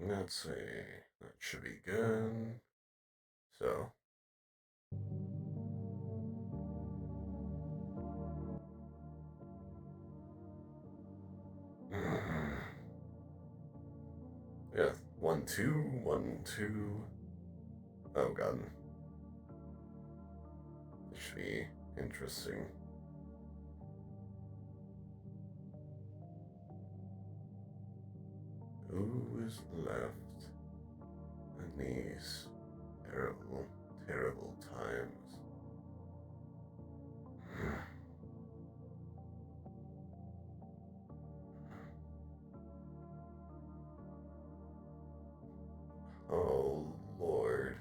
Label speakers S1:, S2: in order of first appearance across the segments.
S1: Let's see. That should be good. So, yeah, 1, 2, 1, 2. Oh god, this should be interesting. Who is left in these terrible, terrible times? Oh Lord.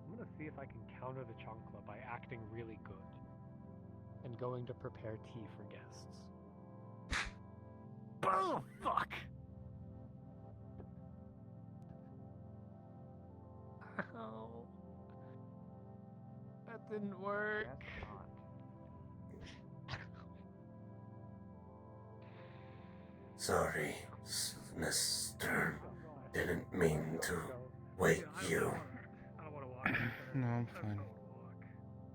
S2: I'm gonna see if I can counter the chancla by acting really good and going to prepare tea for guests. Oh fuck! Oh, that didn't work.
S3: Guess not.
S1: Sorry, Miss Stern. Didn't mean to wake you.
S2: I don't want to walk.
S3: No, I'm fine.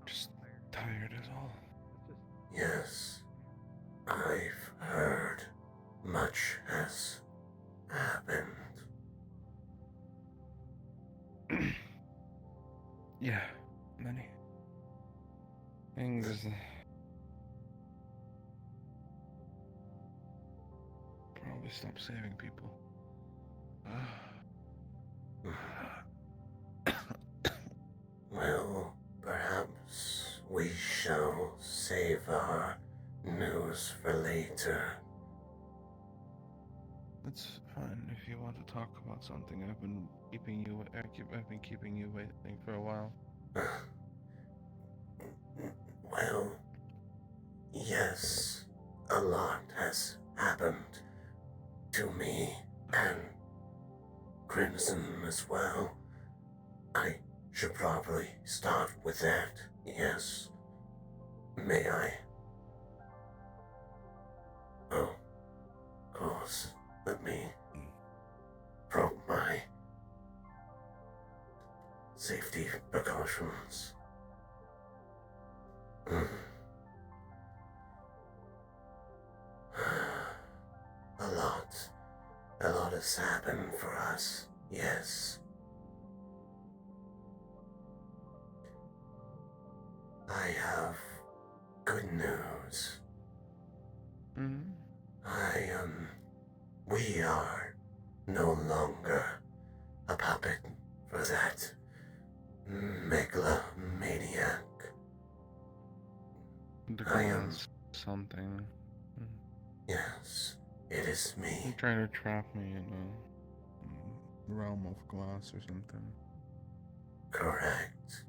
S3: Just tired is all.
S1: Yes, I've heard much has happened.
S3: Yeah, many things. Probably stop saving people.
S1: Well, perhaps we shall save our news for later.
S3: It's fine if you want to talk about something. I've been keeping you waiting for a while.
S1: Well, yes, a lot has happened to me and Crimson as well. I should probably start with that, yes. May I? Oh, of course, let me probe my safety precautions. A lot has happened for us, yes. I have good news.
S3: Mm-hmm.
S1: We are no longer a puppet for that megalomaniac.
S3: The
S1: I am.
S3: glass something.
S1: Yes, it is me.
S3: You're trying to trap me in a realm of glass or something.
S1: Correct.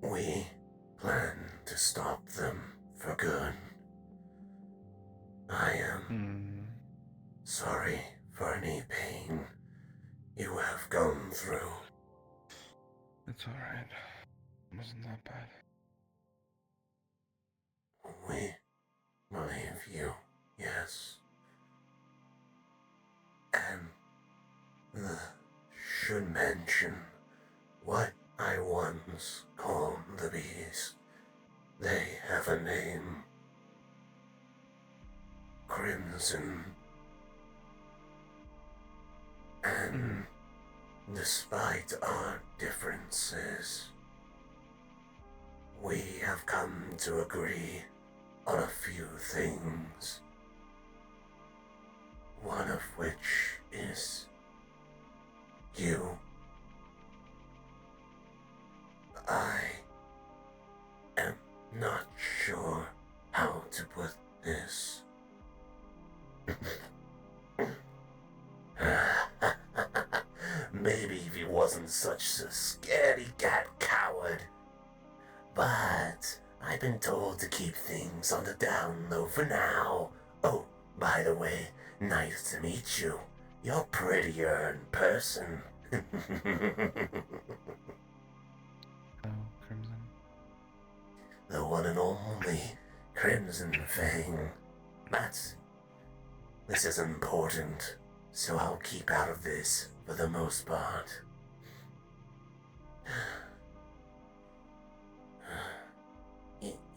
S1: We plan to stop them for good. I am sorry for any pain you have gone through.
S3: It's alright. It wasn't that bad.
S1: We believe you, yes. And should mention what I once called the bees. They have a name. Crimson. And despite our differences, we have come to agree on a few things. One of which is you. I am not sure how to put this. Maybe if he wasn't such a scaredy cat coward. But I've been told to keep things on the down low for now. Oh, by the way, nice to meet you. You're prettier in person.
S3: Oh, Crimson.
S1: The one and only Crimson Fang. This is important, so I'll keep out of this for the most part.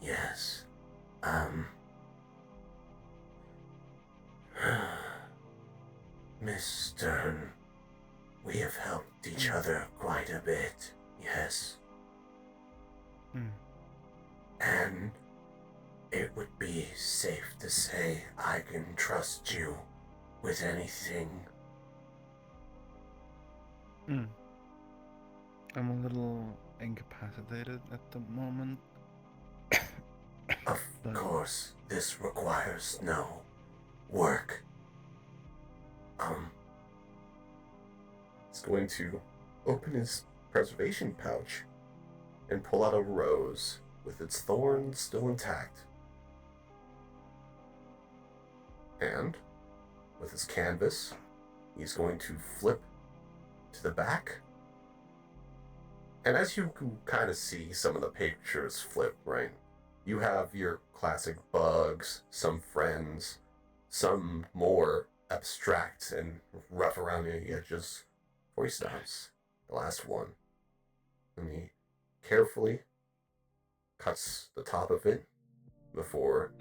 S1: Yes, Miss Stern, we have helped each other quite a bit, yes. And it would be safe to say I can trust you with anything.
S3: I'm a little incapacitated at the moment.
S1: Of course, this requires no work. He's going to open his preservation pouch and pull out a rose with its thorns still intact. And with his canvas, he's going to flip to the back. And as you can kind of see some of the pictures flip, right? You have your classic bugs, some friends, some more abstract and rough around the edges. Before he stops, the last one. And he carefully cuts the top of it before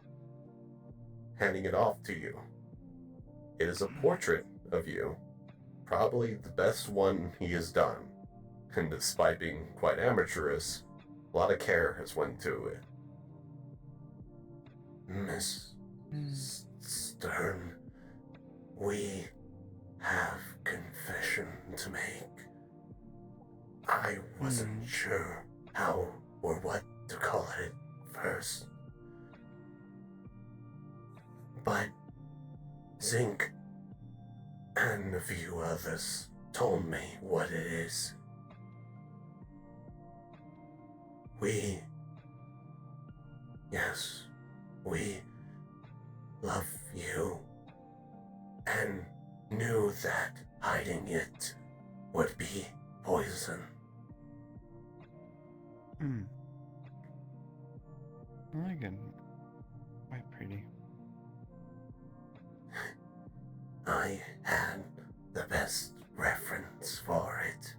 S1: handing it off to you. It is a portrait of you, probably the best one he has done. And despite being quite amateurish, a lot of care has went to it. Miss Stern, we have confession to make. I wasn't sure how or what to call it first. But Zinc and a few others told me what it is. We love you and knew that hiding it would be poison.
S3: Again, quite pretty.
S1: I had the best reference for it.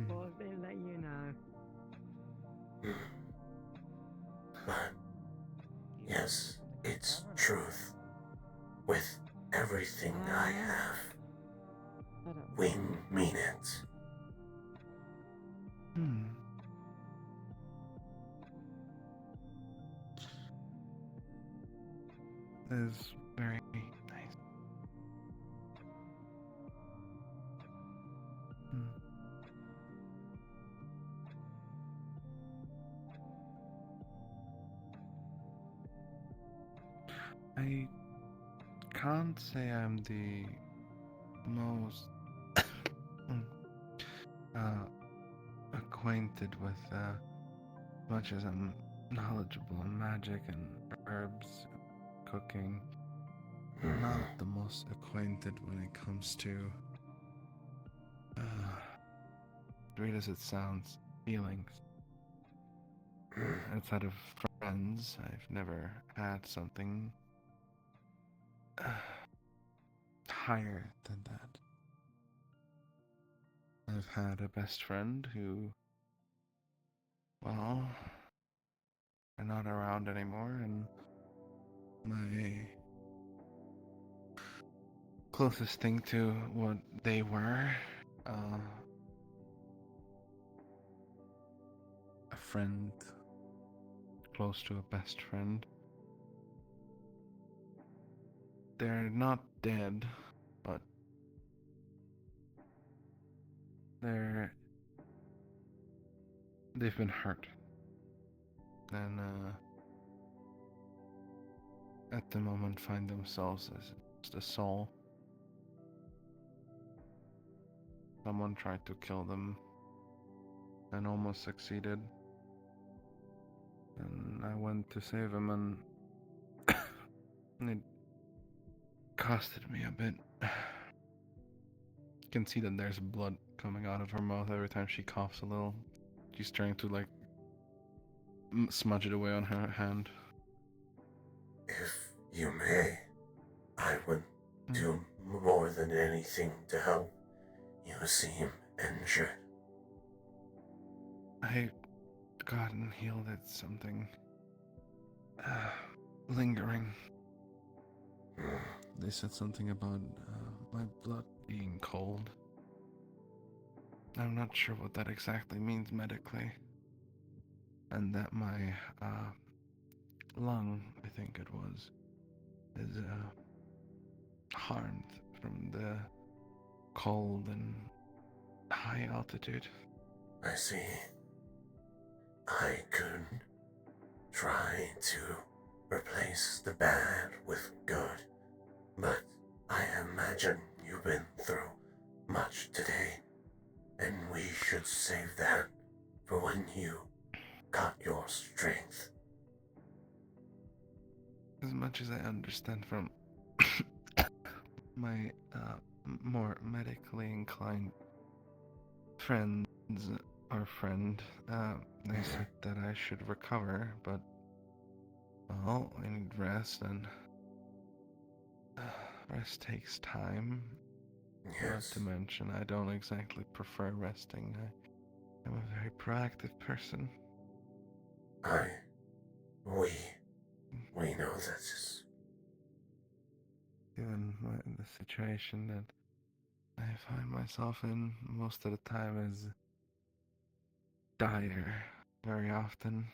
S2: Well, they let you know.
S1: But yes, it's truth. With everything I have, we mean it.
S3: That is very nice. I can't say I'm the most acquainted with much as I'm knowledgeable in magic and herbs, cooking. Not the most acquainted when it comes to, weird as it sounds, feelings. Outside of friends, I've never had something higher than that. I've had a best friend who, well, are not around anymore, and my closest thing to what they were, a friend, close to a best friend. They're not dead, but they've been hurt. And at the moment find themselves as just a soul. Someone tried to kill them and almost succeeded. And I went to save him, and it costed me a bit. You can see that there's blood coming out of her mouth every time she coughs a little. She's trying to, like, smudge it away on her hand.
S1: If you may, I would do more than anything to help. You seem injured.
S3: I've gotten healed. It's something lingering. They said something about my blood being cold. I'm not sure what that exactly means medically. And that my lung, I think it was, is harmed from the cold and high altitude.
S1: I see. I could try to replace the bad with good, but I imagine you've been through much today, and we should save that for when you got your strength.
S3: As much as I understand from my more medically inclined friends or friend, they said that I should recover, but, well, I need rest, and rest takes time.
S1: Yes.
S3: Not to mention, I don't exactly prefer resting. I'm a very proactive person.
S1: We know this.
S3: Given the situation that I find myself in most of the time is dire very often.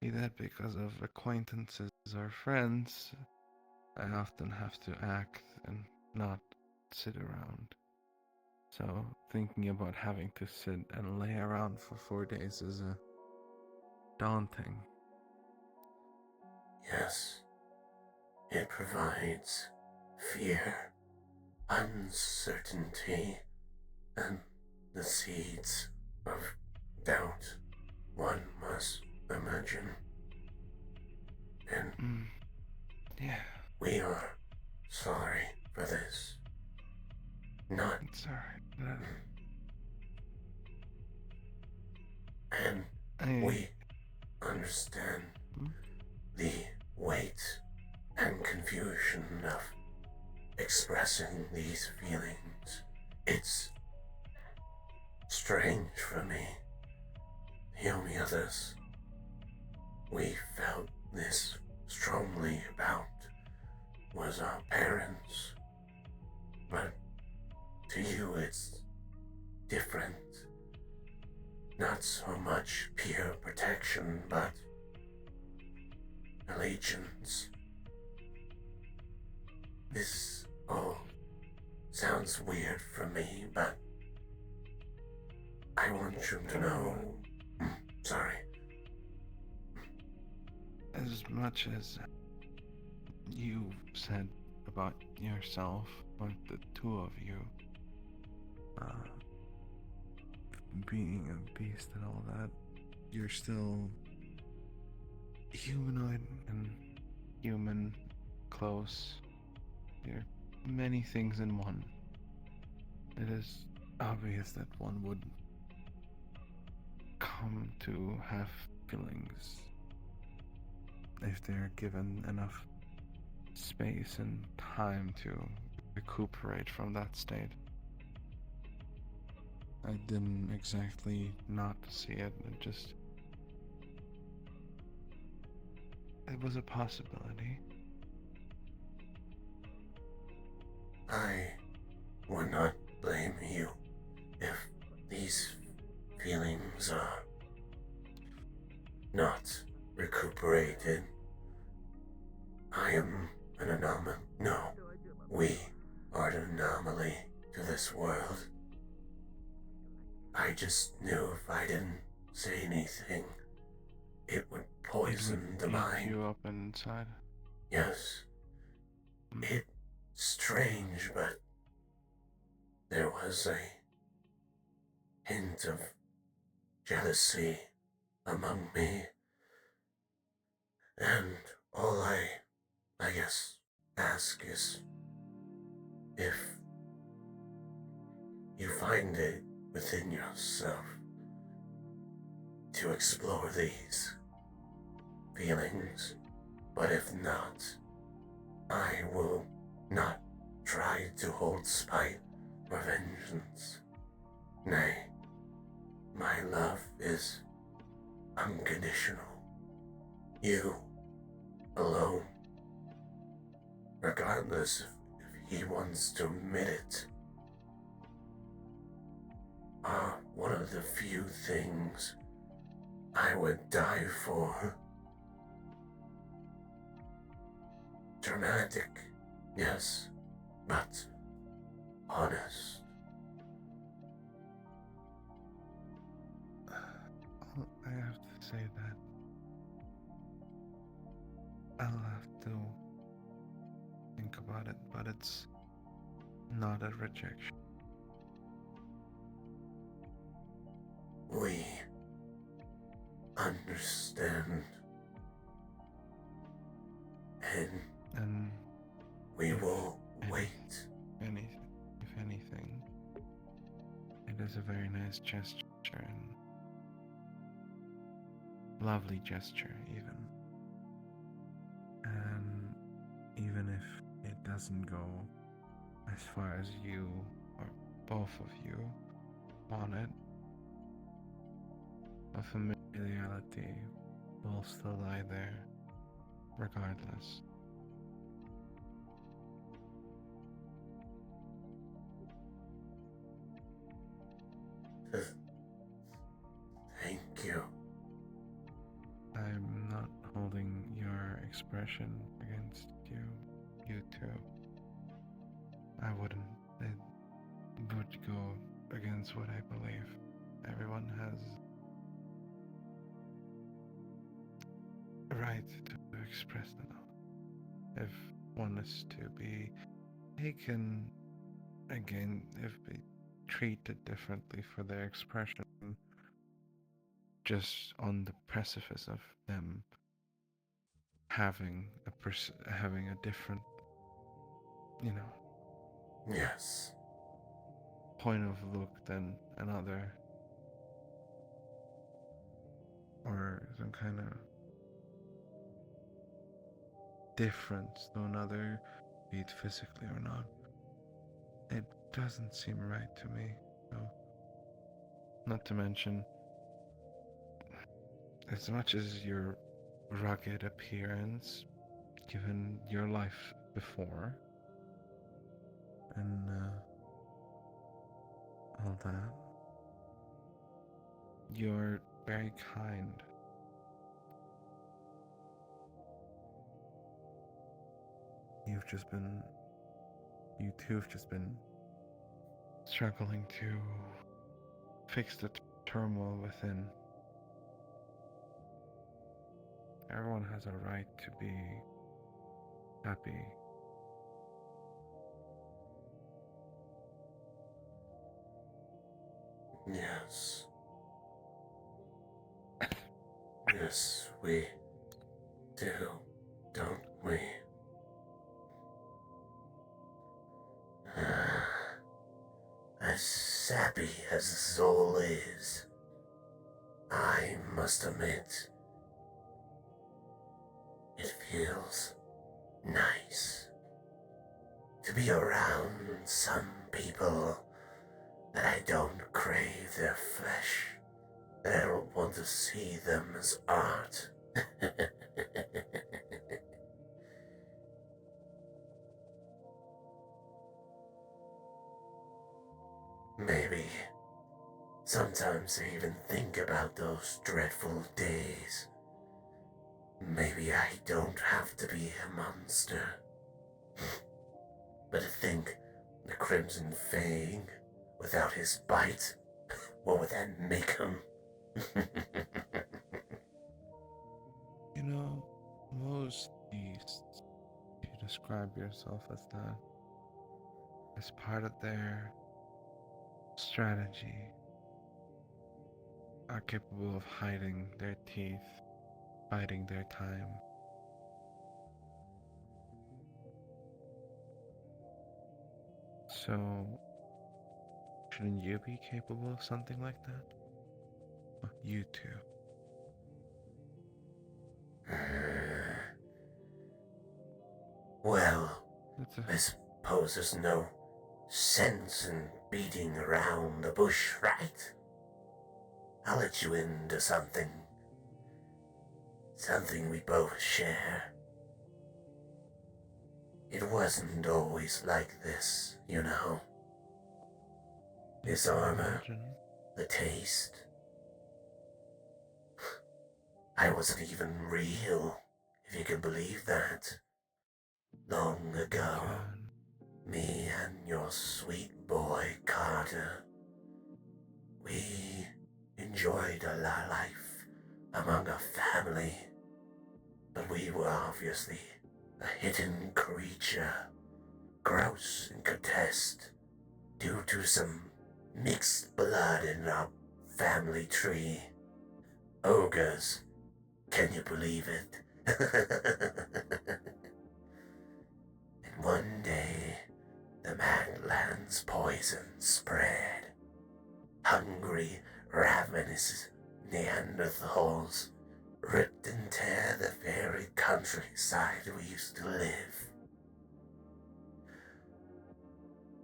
S3: Be that because of acquaintances or friends, I often have to act and not sit around. So thinking about having to sit and lay around for 4 days is daunting.
S1: Yes, it provides fear, uncertainty, and the seeds of doubt, one must imagine. And
S3: yeah,
S1: we are sorry for this. Not.
S3: it's alright.
S1: And we understand the weight and confusion of expressing these feelings. It's strange for me. The only others we felt this strongly about was our parents. But to you it's different. Not so much pure protection, but allegiance. This all sounds weird for me, but I want you to know. Sorry.
S3: As much as you said about yourself, about the two of you, uh, being a beast and all that, you're still humanoid and human, close. You're many things in one. It is obvious that one would come to have feelings if they're given enough space and time to recuperate from that state. I didn't exactly not see it, it was a possibility.
S1: I would not blame you if these feelings are not recuperated. I am an anomaly. No, we are an anomaly to this world. I just knew if I didn't say anything, it would poison the
S3: Eat
S1: mind.
S3: you up inside.
S1: Yes. It's strange, but there was a hint of jealousy among me. And all I guess, ask is if you find it within yourself to explore these feelings, but if not, I will not try to hold spite or vengeance. Nay, my love is unconditional. You alone, regardless if he wants to admit it, are one of the few things I would die for. Dramatic, yes, but honest.
S3: I have to say that I'll have to think about it, but it's not a rejection.
S1: We understand,
S3: And
S1: we
S3: if
S1: will
S3: any-
S1: wait.
S3: If anything, it is a very nice gesture and lovely gesture even. And even if it doesn't go as far as you or both of you want it, a familiarity will still lie there regardless.
S1: Thank you.
S3: I'm not holding your expression against you. You too. I wouldn't. It would go against what I believe. Everyone has a right to express it. If one is to be taken again, if be treated differently for their expression, just on the precipice of them having having a different,
S1: Yes.
S3: point of look than another, or some kind of difference to another, be it physically or not. It doesn't seem right to me. So, not to mention, as much as your rugged appearance, given your life before, and all that, you're very kind. You two have just been struggling to fix the turmoil within. Everyone has a right to be happy.
S1: Yes. Yes, we do, don't we? As sappy as the soul is, I must admit, it feels nice to be around some people that I don't crave their flesh, that I don't want to see them as art. Maybe sometimes I even think about those dreadful days. Maybe I don't have to be a monster. But to think the Crimson Fang, without his bite, what would that make him?
S3: You know, most beasts, you describe yourself as that, as part of their strategy, are capable of hiding their teeth, biding their time. So, shouldn't you be capable of something like that? Well, you too.
S1: Well,
S3: It's a
S1: I suppose there's no sense in beating around the bush, right? I'll let you into something. Something we both share. It wasn't always like this, you know. This armor,
S3: imagine.
S1: the taste. I wasn't even real, if you can believe that. Long ago,
S3: Can.
S1: me and your sweet boy Carter, we enjoyed a life among a family, but we were obviously a hidden creature, gross and grotesque, due to some mixed blood in our family tree. Ogres, can you believe it? And one day, the Madland's poison spread. Hungry, ravenous Neanderthals ripped and tear the very countryside we used to live.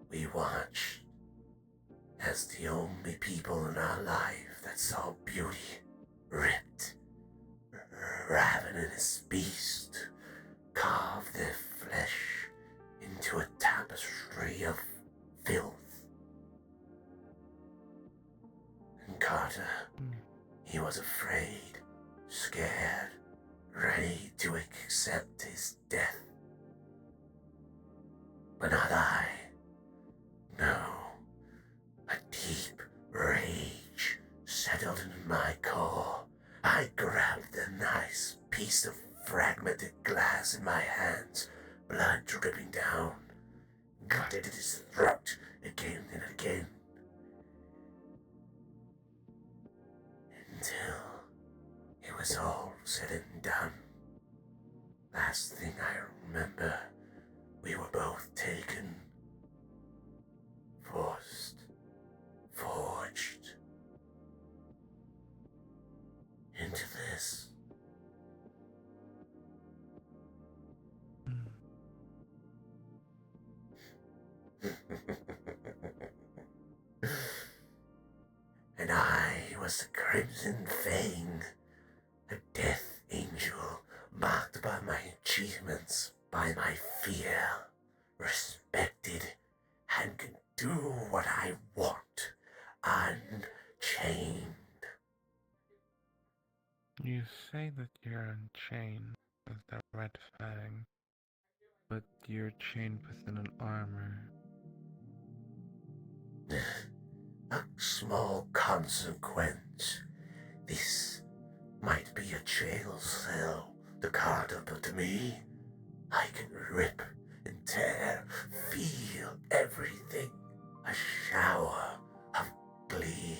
S1: We watched as the only people in our life that saw beauty ripped, ravenous beast carved their flesh into a tapestry of filth. And Carter, he was afraid, scared, ready to accept his death. But not I. No. A deep rage settled in my core. I grabbed the nice piece of fragmented glass in my hands, blood dripping down, gutted at his throat again and again. Until it was all said and done. Last thing I remember, we were both taken, forced, forged into this. And I was the Crimson Fang, a death angel marked by my achievements, by my fear, respected, and can do what I want, unchained.
S3: You say that you're unchained with that red fang, but you're chained within an armor.
S1: A small consequence. This might be a jail cell to Carter, but to me, I can rip and tear, feel everything, a shower of glee.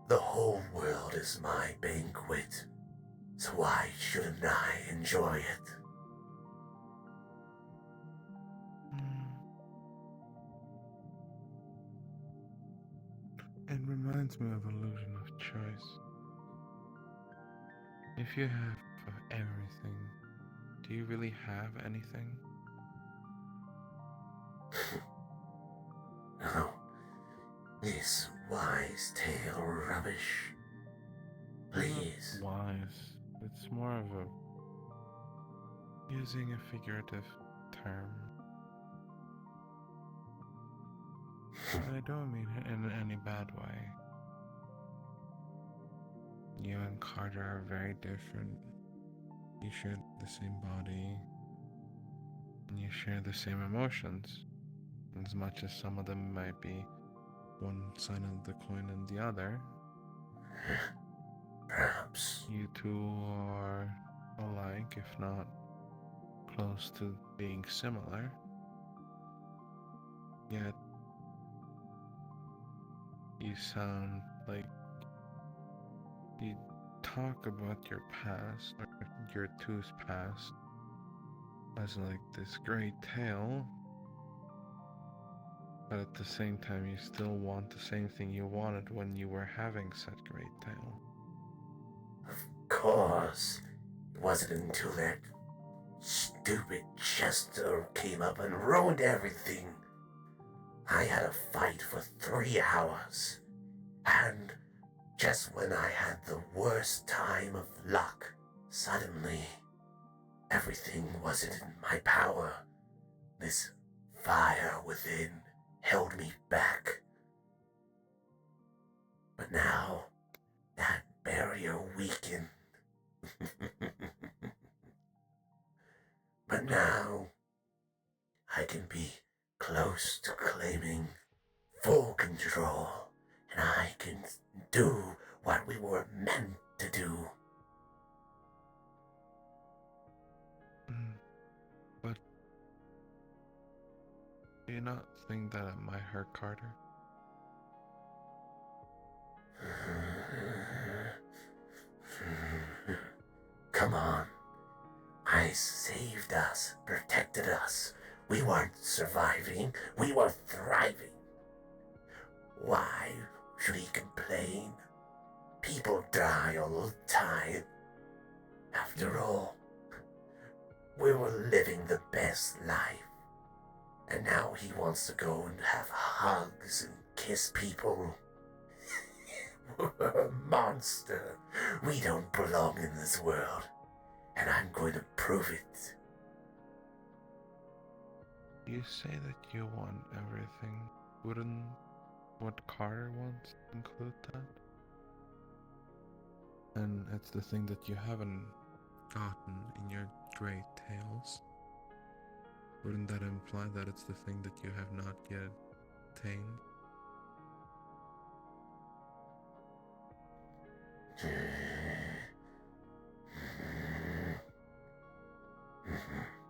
S1: The whole world is my banquet, so why shouldn't I enjoy it?
S3: It reminds me of illusion of choice. If you have everything, do you really have anything?
S1: No, this wise tale rubbish. Please.
S3: Not wise. It's more of a using a figurative term. I don't mean it in any bad way. You and Carter are very different. You share the same body, and you share the same emotions. As much as some of them might be one side of the coin and the other,
S1: Perhaps.
S3: you two are alike, if not close to being similar. Yet, you sound like you talk about your past, or your two's past, as like this great tale, but at the same time you still want the same thing you wanted when you were having such great tale.
S1: Of course. It wasn't until that stupid Chester came up and ruined everything. I had a fight for 3 hours, and just when I had the worst time of luck, suddenly everything wasn't in my power. This fire within held me back. But now, that barrier weakened. But now, I can be close to claiming full control, and I can do what we were meant to do.
S3: But do you not think that it might hurt Carter?
S1: Come on. I saved us, protected us. We weren't surviving, we were thriving. Why should he complain? People die all the time. After all, we were living the best life. And now he wants to go and have hugs and kiss people. We're a monster. We don't belong in this world. And I'm going to prove it.
S3: You say that you want everything. Wouldn't what Carter wants include that? And it's the thing that you haven't gotten in your great tales. Wouldn't that imply that it's the thing that you have not yet attained?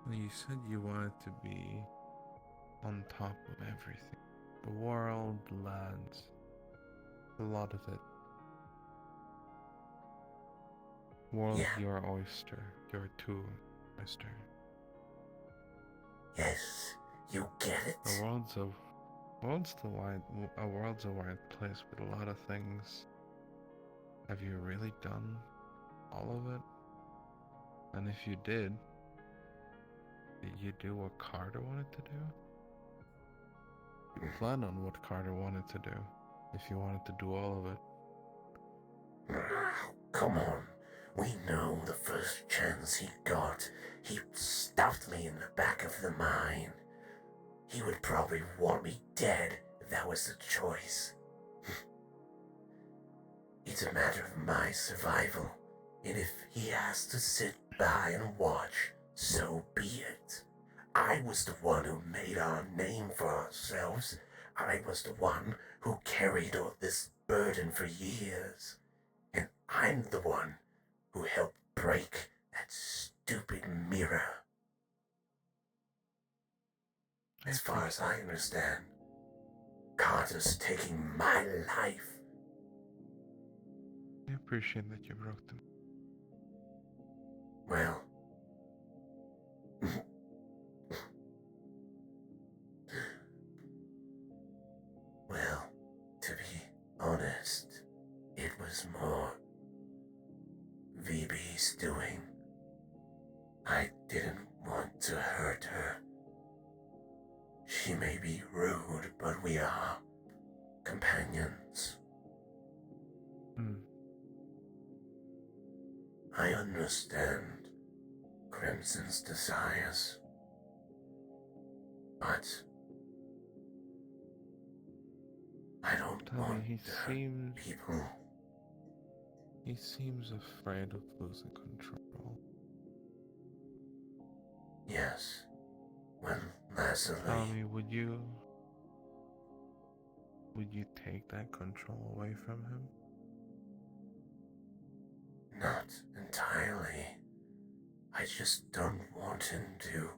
S3: You said you wanted to be on top of everything. The world, the lands, a lot of it. World,
S1: Yeah.
S3: your oyster, your two oyster.
S1: Yes, you get it.
S3: A world's a wide place with a lot of things. Have you really done all of it? And if you did you do what Carter wanted to do? You plan on what Carter wanted to do, if you wanted to do all of it.
S1: Come on. We know the first chance he got, he stuffed me in the back of the mine. He would probably want me dead if that was the choice. It's a matter of my survival, and if he has to sit by and watch, so be it. I was the one who made our name for ourselves. I was the one who carried all this burden for years. And I'm the one who helped break that stupid mirror. As far as I understand, Carter's taking my life.
S3: I appreciate that you wrote them.
S1: Well, well, to be honest, it was more VB's doing. I didn't want to hurt her. She may be rude, but we are companions. I understand Crimson's desires, but I don't want people.
S3: He seems afraid of losing control.
S1: Yes, when Lazuli...
S3: Tell me, would you take that control away from him?
S1: Not entirely. I just don't want him to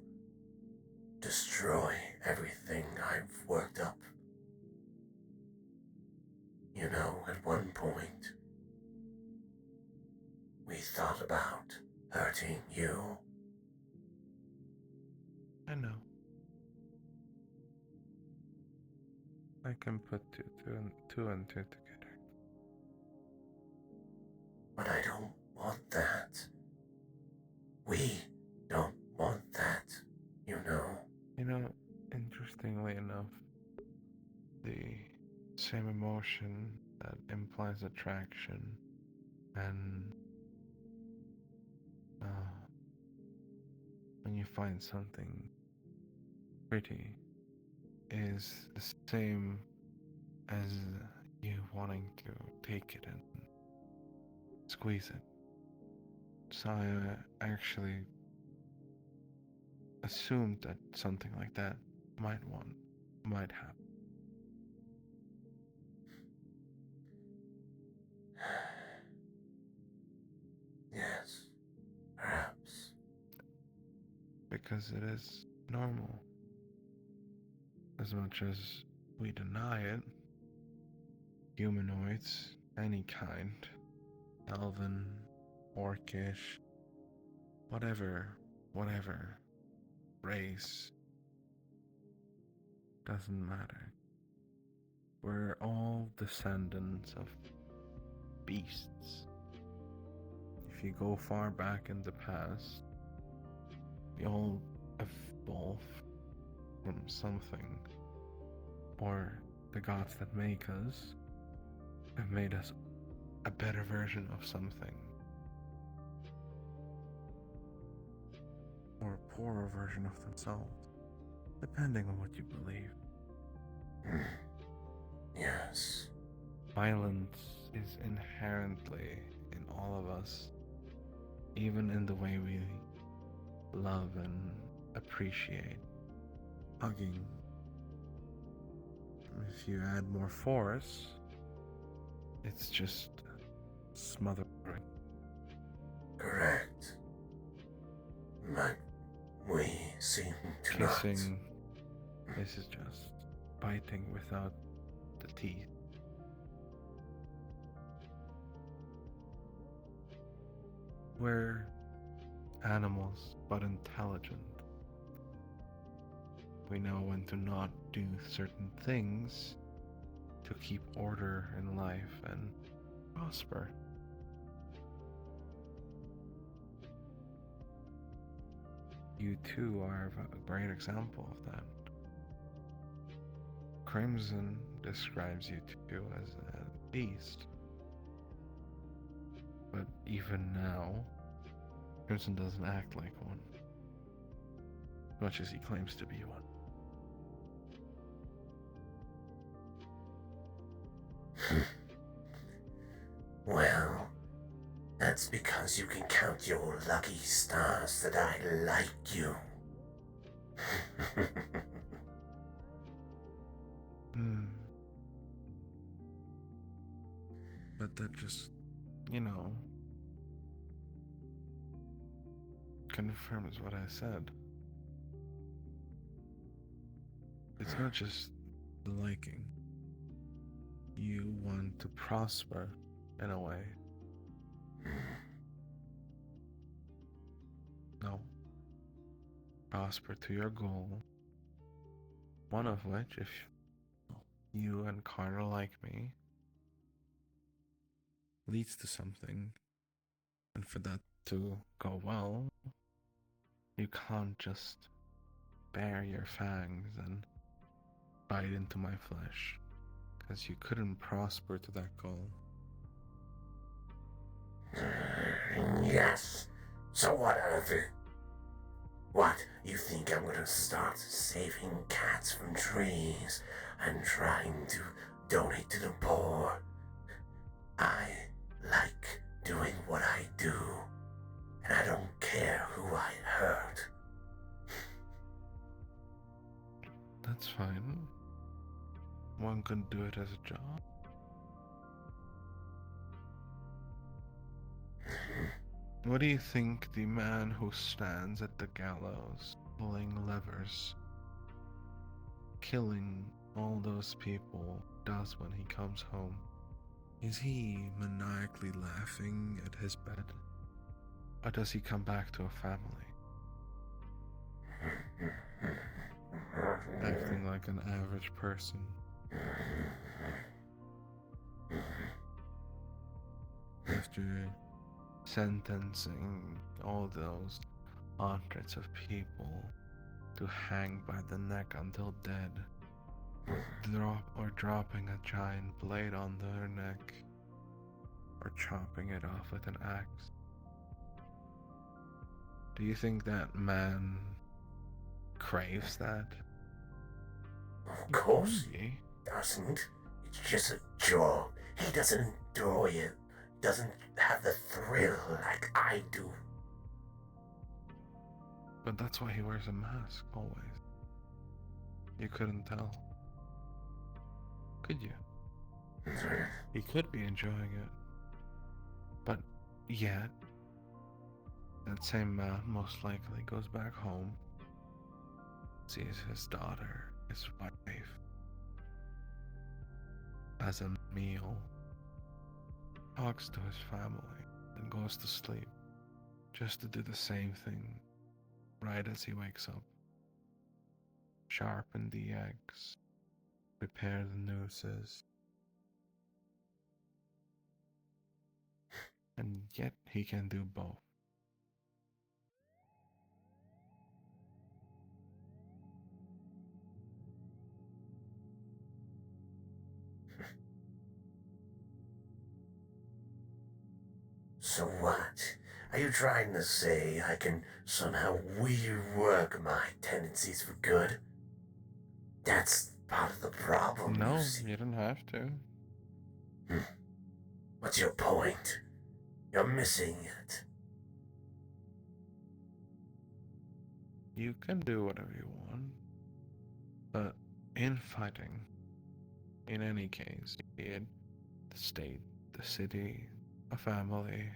S1: destroy everything I've worked up. You know, at one point, we thought about hurting you.
S3: I know. I can put two and two together.
S1: But I don't want that. We don't want that, you know.
S3: You know, interestingly enough, the same emotion that implies attraction and when you find something pretty is the same as you wanting to take it and squeeze it. So I actually assumed that something like that might happen.
S1: Yes, perhaps.
S3: Because it is normal. As much as we deny it, humanoids, any kind, elven, orcish, whatever race, doesn't matter. We're all descendants of beasts. If you go far back in the past, we all evolved from something, or the gods that make us have made us a better version of something, or a poorer version of themselves, depending on what you believe.
S1: Yes.
S3: Violence is inherently in all of us, even in the way we love and appreciate. Hugging. If you add more force, it's just smothering.
S1: Correct. But we seem to
S3: Kissing, this is just biting without the teeth. We're animals, but intelligent. We know when to not do certain things to keep order in life and prosper. You too are a great example of that. Crimson describes you two as a beast. But even now, Crimson doesn't act like one, much as he claims to be one.
S1: Well, that's because you can count your lucky stars that I like you.
S3: But that just, confirms what I said. It's not just the liking. You want to prosper in a way. No. Prosper to your goal. One of which, if you and Carter like me, leads to something. And for that to go well, you can't just bare your fangs and bite into my flesh, because you couldn't prosper to that goal.
S1: Yes. So what of it? What, you think I'm gonna start saving cats from trees and trying to donate to the poor? I like doing what I do, and I don't care who I hurt.
S3: That's fine. One could do it as a job. What do you think the man who stands at the gallows, pulling levers, killing all those people, does when he comes home? Is he maniacally laughing at his bed? Or does he come back to a family? Acting like an average person. After sentencing all those hundreds of people to hang by the neck until dead, or dropping a giant blade on their neck, or chopping it off with an axe. Do you think that man craves that?
S1: Of course he doesn't. It's just a job. He doesn't enjoy it. Doesn't have the thrill like I do.
S3: But that's why he wears a mask, always. You couldn't tell. Could you? He could be enjoying it. But yet, that same man most likely goes back home, sees his daughter, his wife, has a meal, talks to his family, and goes to sleep, just to do the same thing right as he wakes up. Sharpen the eggs, prepare the nooses, and yet he can do both.
S1: So what? Are you trying to say I can somehow rework my tendencies for good? That's part of the problem,
S3: No,
S1: you see.
S3: you don't have to.
S1: What's your point? You're missing it.
S3: You can do whatever you want, but in fighting, in any case, be it the state, the city, a family,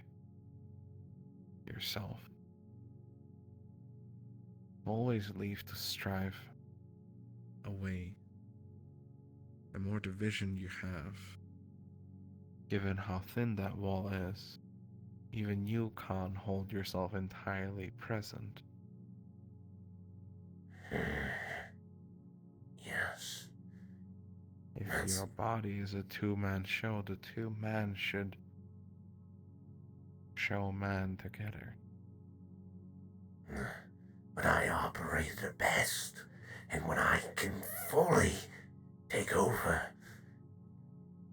S3: yourself, always leave to strive away. The more division you have, given how thin that wall is, even you can't hold yourself entirely present.
S1: Yes.
S3: If your body is a two-man show, the two men should show man together.
S1: But I operate the best, and when I can fully take over,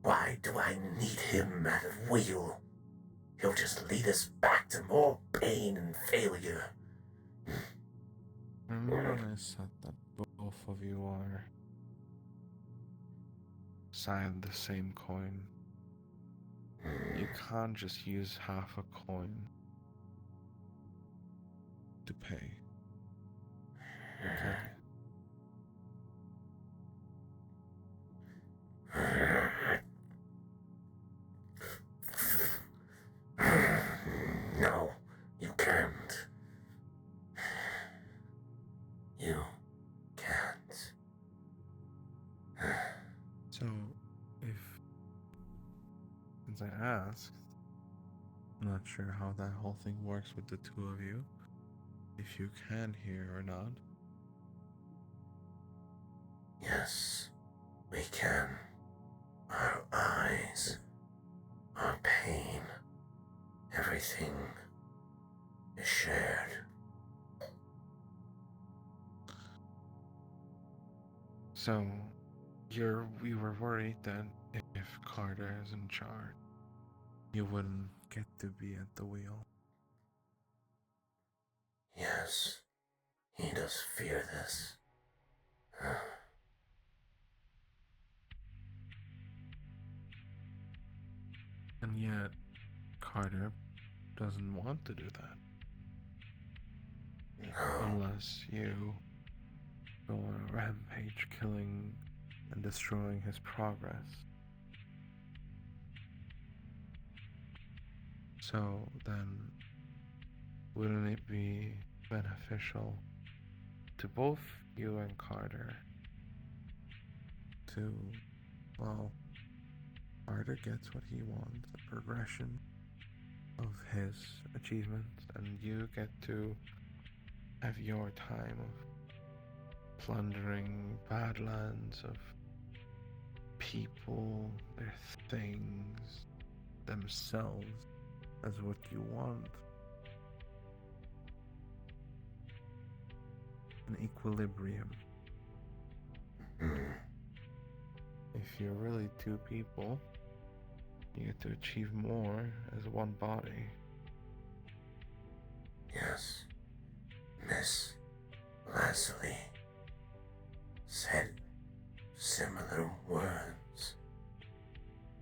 S1: why do I need him at the wheel? He'll just lead us back to more pain and failure.
S3: Remember when I said that both of you are side the same coin? You can't just use half a coin to pay. Can
S1: No, you can't. You can't.
S3: questions I asked. I'm not sure how that whole thing works with the two of you, if you can hear or not.
S1: Yes, we can. Our eyes, our pain, everything is shared.
S3: So, we were worried that if Carter is in charge, you wouldn't get to be at the wheel.
S1: Yes, he does fear this.
S3: And yet, Carter doesn't want to do that.
S1: No,
S3: Unless you go on a rampage killing and destroying his progress. So then, wouldn't it be beneficial to both you and Carter to, well, Carter gets what he wants, a progression of his achievements, and you get to have your time of plundering badlands of people, their things, themselves as what you want. An equilibrium. If you're really two people, you get to achieve more as one body.
S1: Yes, Miss Leslie said similar words.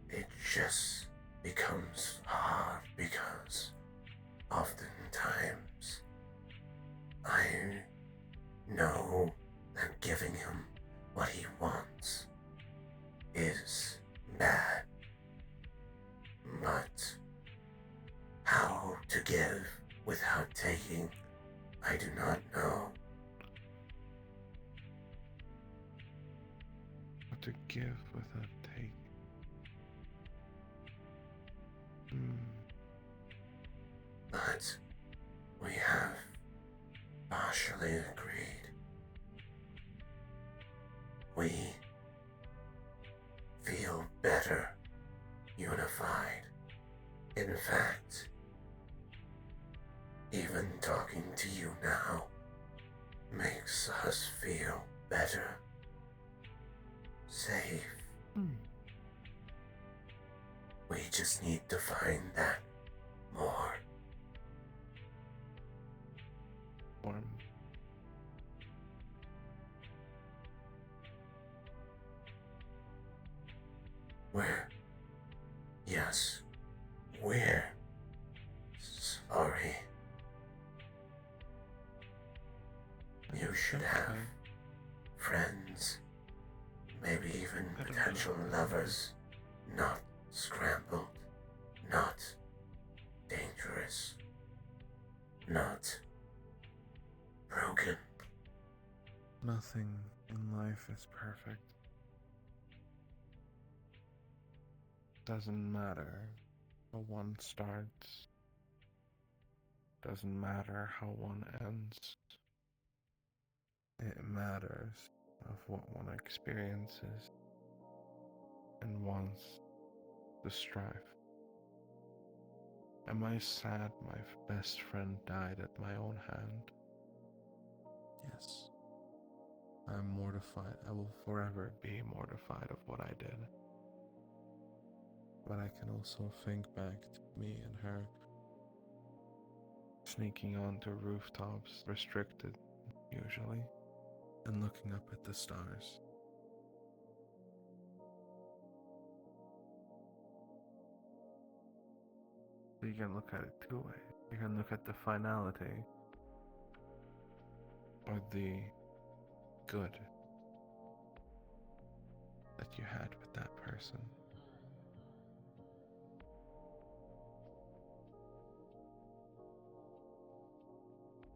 S1: It just becomes hard because oftentimes I know that giving him what he wants is bad, but how to give without taking, I do not know.
S3: What to give without taking.
S1: But we have partially agreed. We feel better unified. In fact, even talking to you now makes us feel better, safe. We just need to find that more.
S3: Form.
S1: Where? Yes, where? Sorry. You should have friends, maybe even potential lovers, not scrambled, not dangerous, not broken.
S3: Nothing in life is perfect. Doesn't matter how one starts. Doesn't matter how one ends. It matters of what one experiences and wants to strive. Am I sad my best friend died at my own hand? Yes. I'm mortified. I will forever be mortified of what I did. But I can also think back to me and her sneaking onto rooftops, restricted usually, and looking up at the stars. So you can look at it two ways. You can look at the finality or the good that you had with that person.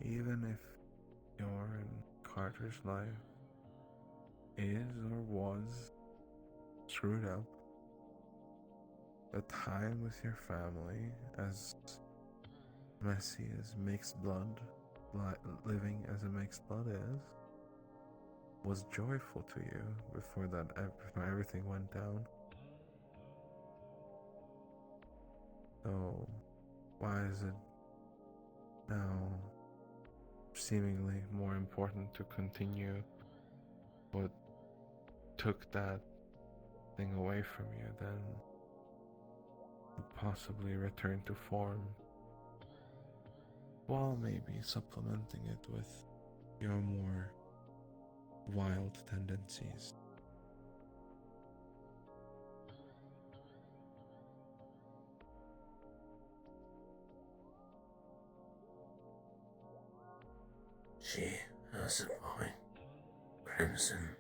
S3: Even if your and Carter's life is or was screwed up, the time with your family, as messy as mixed blood, living as a mixed blood is, was joyful to you before everything went down. So why is it now seemingly more important to continue what took that thing away from you than possibly return to form, while maybe supplementing it with your more wild tendencies?
S1: She has a point, Crimson.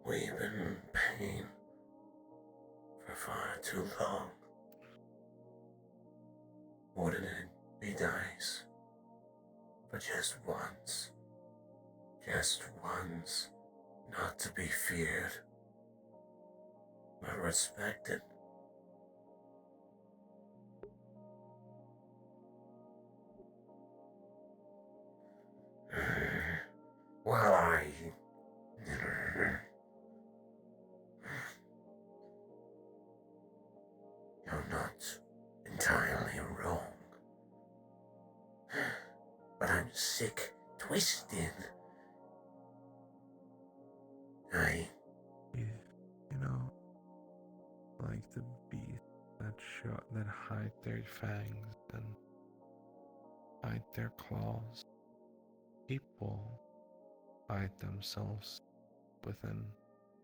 S1: We've been in pain for far too long. Wouldn't it be nice for just once, not to be feared, but respected? Well, you're not entirely wrong, but I'm sick, twisted.
S3: You know, like the beasts that hide their fangs and hide their claws. People hide themselves within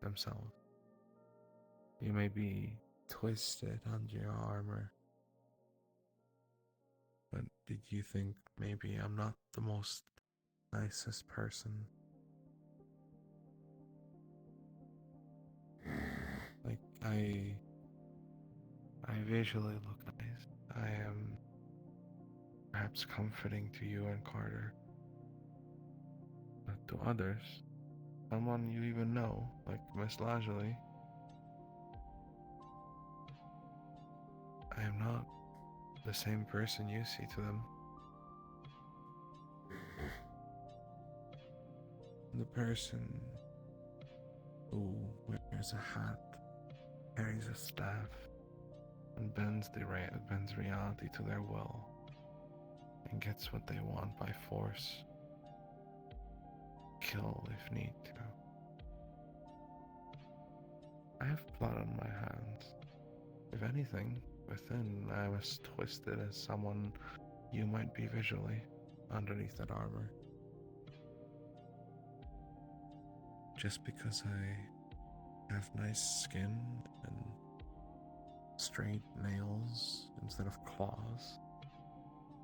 S3: themselves. You may be twisted under your armor, but did you think maybe I'm not the most nicest person? Like, I visually look nice. I am perhaps comforting to you and Carter, but to others, someone you even know, like Miss Lajali, I am not the same person you see to them. The person who wears a hat, carries a staff, and bends reality to their will, and gets what they want by force. Kill if need to. I have blood on my hands. If anything, within I am as twisted as someone you might be visually underneath that armor. Just because I have nice skin and straight nails instead of claws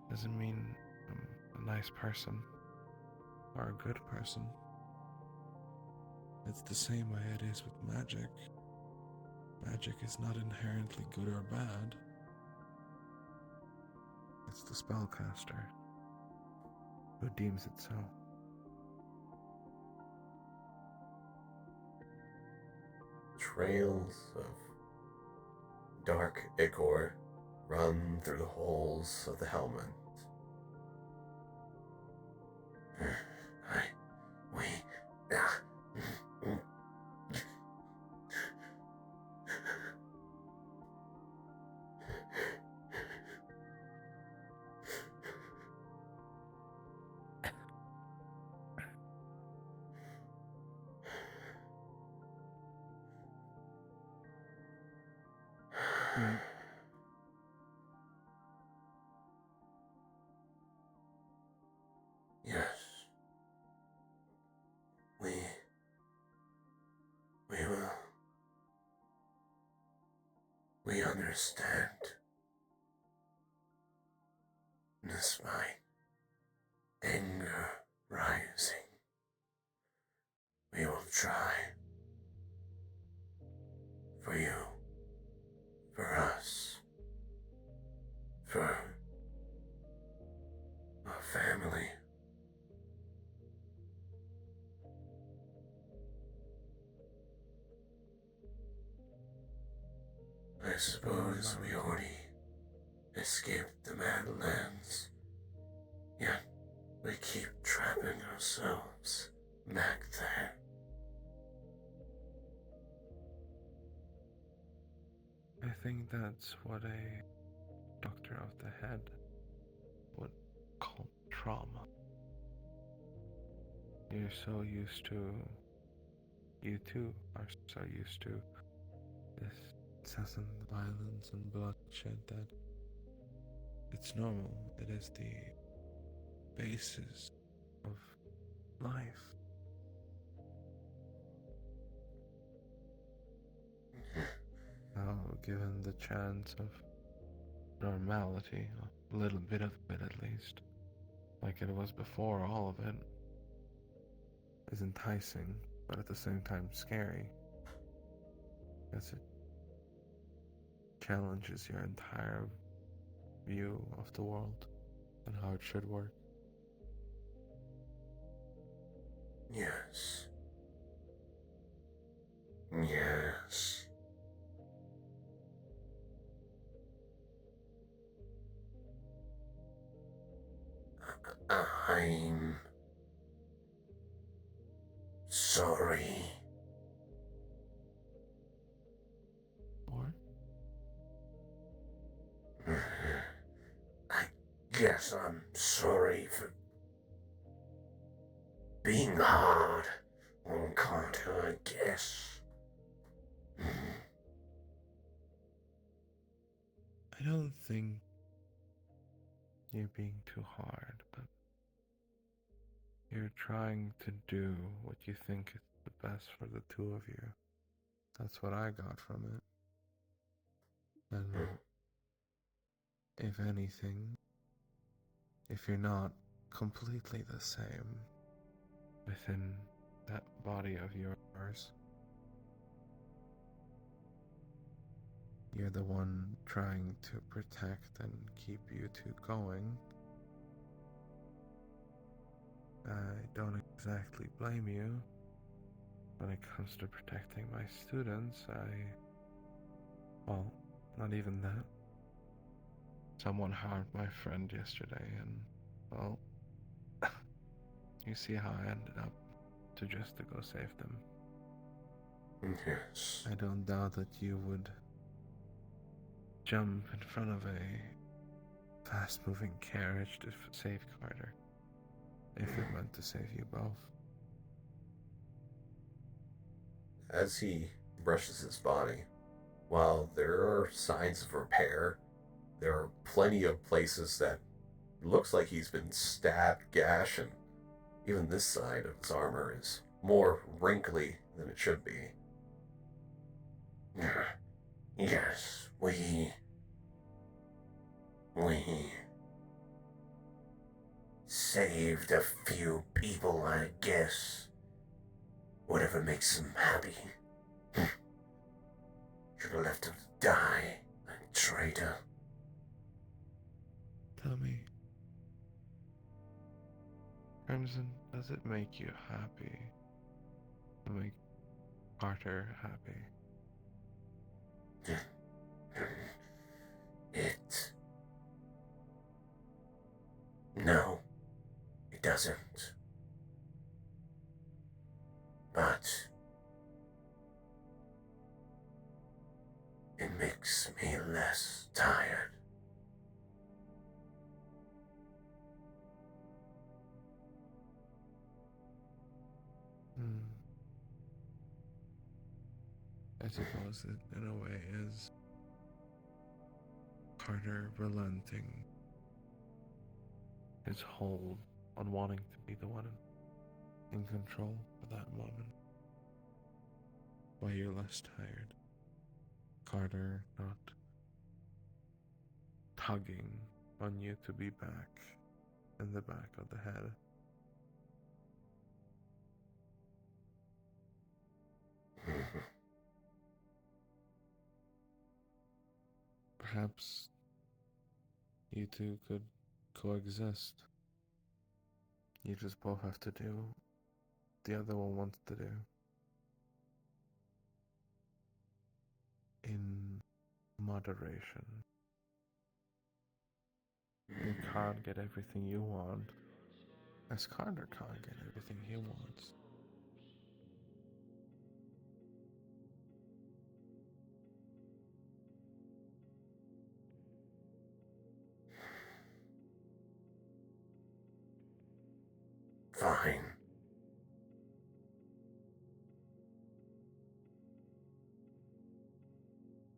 S3: doesn't mean I'm a nice person or a good person. It's the same way it is with magic. Magic is not inherently good or bad. It's the spellcaster who deems it so.
S1: Trails of dark ichor run through the holes of the helmet. Yes, we will. We understand. Despite anger rising, we will try. For you. For us. For our family. I suppose we already escaped the Madlands, yet we keep trapping ourselves back there.
S3: I think that's what a doctor of the head would call trauma. You're so used to, you too are so used to this incessant violence and bloodshed that it's normal. It is the basis of life. Now, given the chance of normality, a little bit of it at least, like it was before, all of it is enticing, but at the same time scary, as it challenges your entire view of the world and how it should work.
S1: Yes. Yes. I'm sorry.
S3: Or?
S1: I guess I'm sorry for being hard on Carter, I guess.
S3: I don't think you're being too hard, but you're trying to do what you think is the best for the two of you. That's what I got from it. And if anything, if you're not completely the same within that body of yours, you're the one trying to protect and keep you two going. I don't exactly blame you. When it comes to protecting my students, well, not even that. Someone harmed my friend yesterday, and, well, you see how I ended up to go save them.
S1: Yes.
S3: I don't doubt that you would jump in front of a fast-moving carriage to save Carter, if it meant to save you both.
S1: As he brushes his body, while there are signs of repair, there are plenty of places that looks like he's been stabbed, gashed, and even this side of his armor is more wrinkly than it should be. Yes, we saved a few people, I guess. Whatever makes them happy. Should have left him to die, like a traitor.
S3: Tell me, Crimson, does it make you happy to make Carter happy?
S1: No, it doesn't. But it makes me less tired.
S3: I suppose it, in a way, is Carter relenting his hold on wanting to be the one in control for that moment. While you're less tired. Carter not tugging on you to be back in the back of the head. Perhaps you two could coexist. You just both have to do what the other one wants to do. In moderation. You can't get everything you want, as Carter can't get everything he wants.
S1: Fine.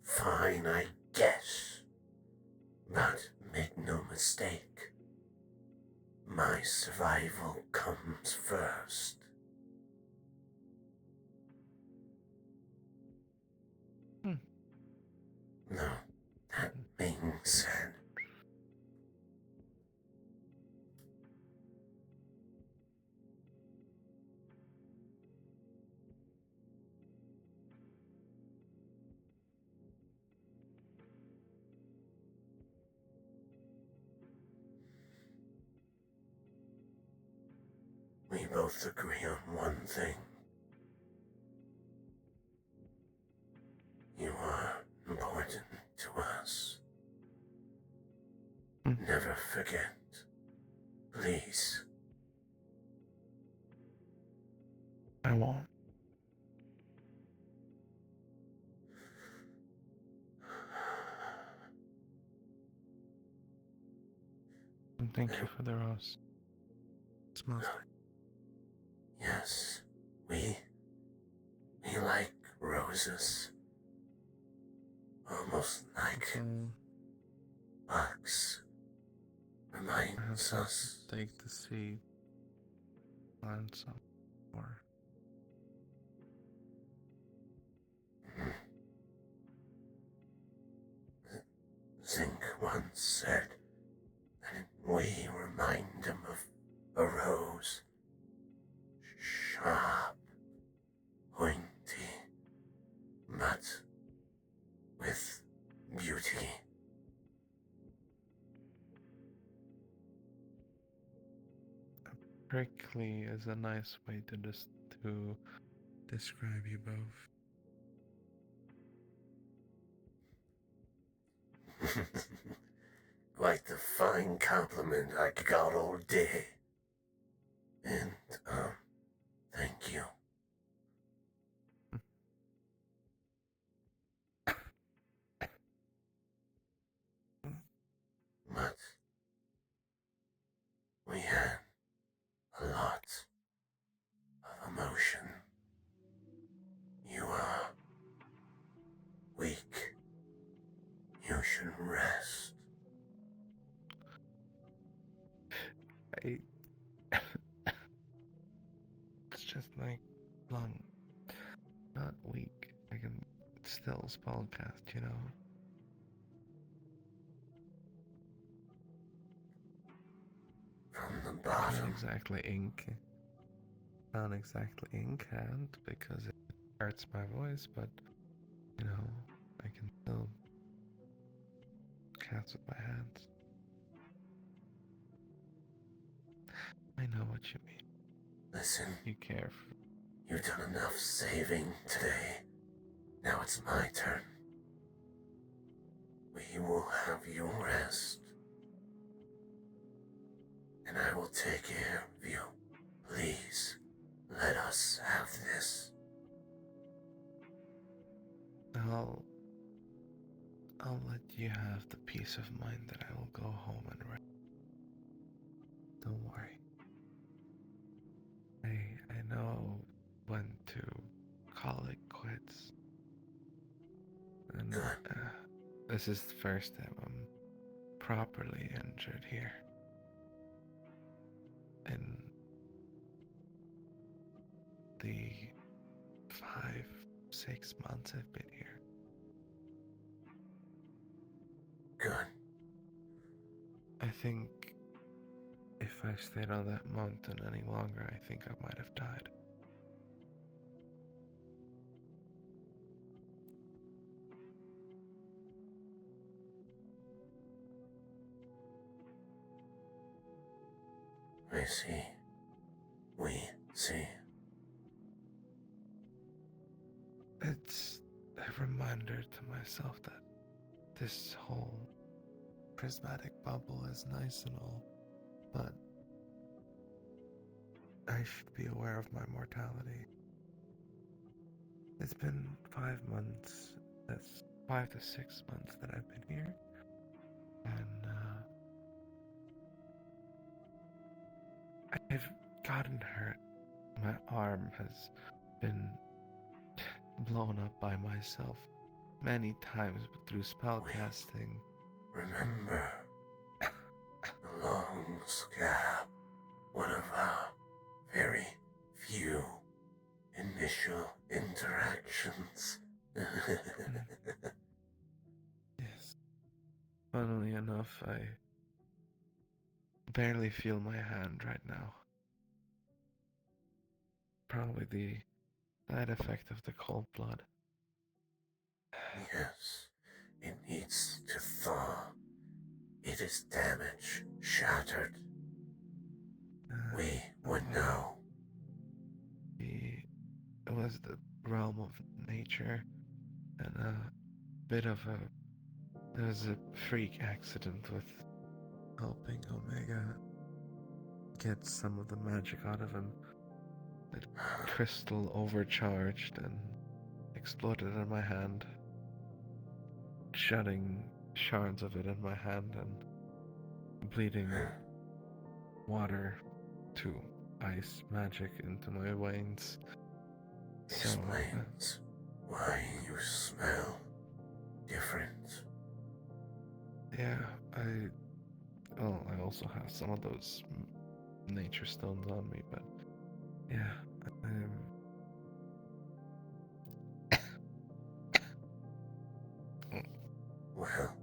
S1: Fine, I guess. But make no mistake, my survival comes first. No, that being said, we both agree on one thing. You are important to us. Never forget, please.
S3: I won't. And thank you for the rose. It smells nice.
S1: Yes, we like roses. Almost like bugs. Reminds us.
S3: Take the seed. Plant some more.
S1: Zinc once said that we remind him of a rose. Sharp, pointy, but with beauty.
S3: Prickly is a nice way to describe you both.
S1: Quite the fine compliment I got all day. And, thank you. But we had a lot of emotion. You are weak. You should rest.
S3: It's just like lung, not weak. I can still spellcast, you know.
S1: From the bottom.
S3: Not exactly incant because it hurts my voice, but you know, I can still cast with my hands. I know what you mean.
S1: Listen.
S3: You care for...
S1: You've done enough saving today. Now it's my turn. We will have you rest. And I will take care of you. Please, let us have this.
S3: I'll let you have the peace of mind that I will go home and rest. Don't worry. I know when to call it quits. And this is the first time I'm properly injured here. In the 5-6 months I've been here.
S1: Good.
S3: I think if I stayed on that mountain any longer, I think I might have died.
S1: I see. We see.
S3: It's a reminder to myself that this whole prismatic bubble is nice and all, but I should be aware of my mortality. It's been 5 months. That's 5 to 6 months that I've been here, and I've gotten hurt. My arm has been blown up by myself many times through spellcasting.
S1: Remember the long scab, one of our very few initial interactions.
S3: Yes. Funnily enough, I barely feel my hand right now. Probably the side effect of the cold blood.
S1: Yes, it needs to thaw. It is damaged, shattered. We would know.
S3: It was the realm of nature, and there was a freak accident with helping Omega get some of the magic out of him. The crystal overcharged and exploded in my hand, shutting shards of it in my hand and bleeding water to ice magic into my veins.
S1: Explains why you smell different.
S3: Yeah, I also have some of those nature stones on me, but yeah,
S1: Well,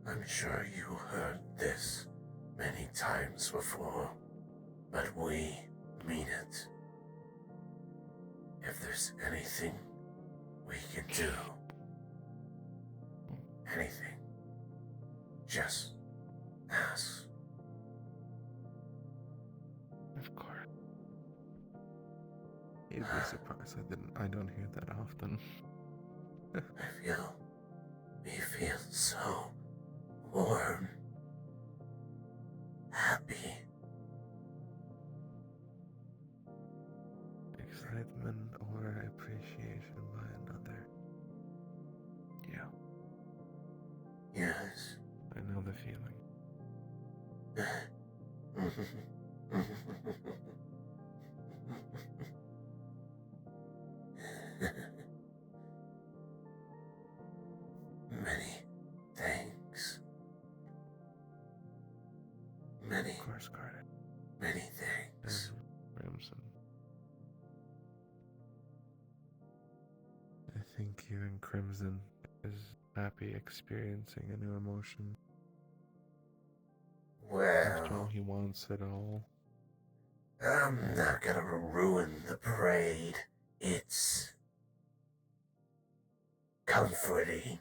S1: I'm sure you heard this many times before, but we mean it. If there's anything we can do, anything, just ask.
S3: of course. You'd be surprised I don't hear that often.
S1: We feel so warm, happy.
S3: Excitement or appreciation by another. Yeah.
S1: Yes.
S3: I know the feeling.
S1: Many thanks. Many,
S3: Of course, Carter.
S1: many thanks.
S3: Crimson. I think even Crimson is happy experiencing a new emotion. After all,
S1: Well,
S3: he wants it all.
S1: I'm not gonna ruin the parade. It's comforting.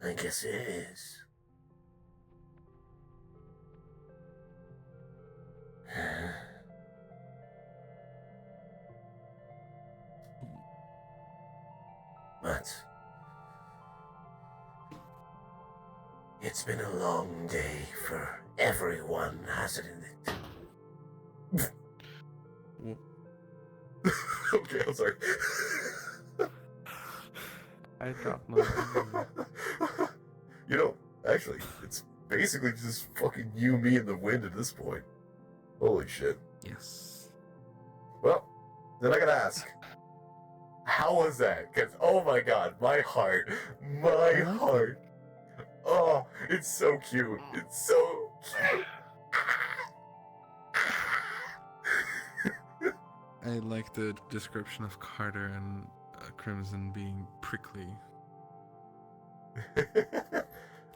S1: I guess it is. But it's been a long day for everyone, hasn't it? Okay, I'm sorry.
S3: I dropped my
S1: Actually, it's basically just fucking you, me, and the wind at this point. Holy shit.
S3: Yes.
S1: Well, then I gotta ask, how was that? Because, oh my god, my heart. Oh, it's so cute. It's so cute.
S3: I like the description of Carter and Crimson being prickly.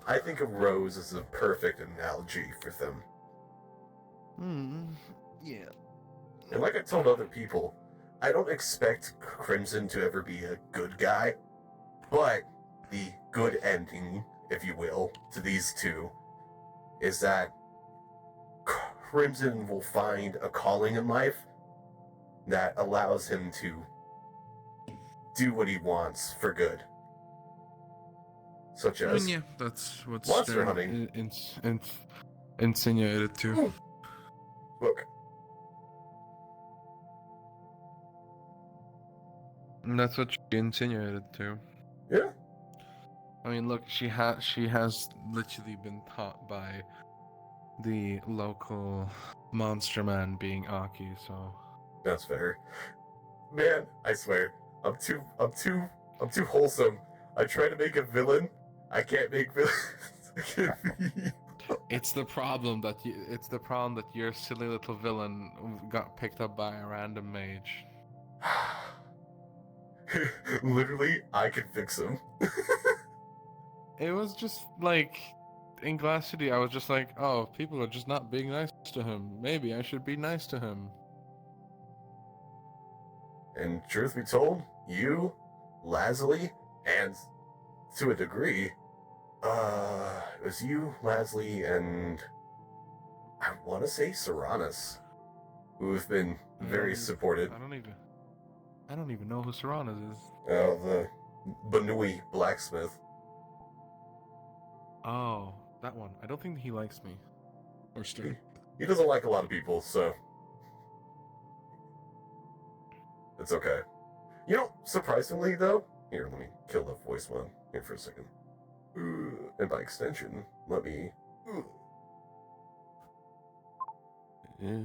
S1: I think a rose is a perfect analogy for them.
S3: Yeah.
S1: And like I told other people, I don't expect Crimson to ever be a good guy, but the good ending, if you will, to these two is that Crimson will find a calling in life that allows him to do what he wants for good. Such
S3: I mean,
S1: as
S3: yeah, that's what
S1: monster
S3: Stern
S1: hunting.
S3: insinuated too.
S1: Look,
S3: And that's what she insinuated too.
S1: yeah,
S3: I mean, look, she has literally been taught by the local monster man being Aki, so
S1: that's fair. Man, I swear, I'm too wholesome. I try to make a villain. I can't make villains.
S3: it's the problem that your silly little villain got picked up by a random mage.
S1: Literally, I can fix him.
S3: It was just like in Glass City, I was just like, oh, people are just not being nice to him. Maybe I should be nice to him.
S1: And truth be told, you, Lasley, and to a degree, it was you, Lasley, and I want to say Serranus, who have been very supported.
S3: I don't even know who Serranas is.
S1: The Banui blacksmith.
S3: Oh, that one. I don't think he likes me. Or Stern.
S1: He doesn't like a lot of people, so it's okay. You know, surprisingly though, here, let me kill the voice one here for a second. And by extension, let me.
S3: Yeah.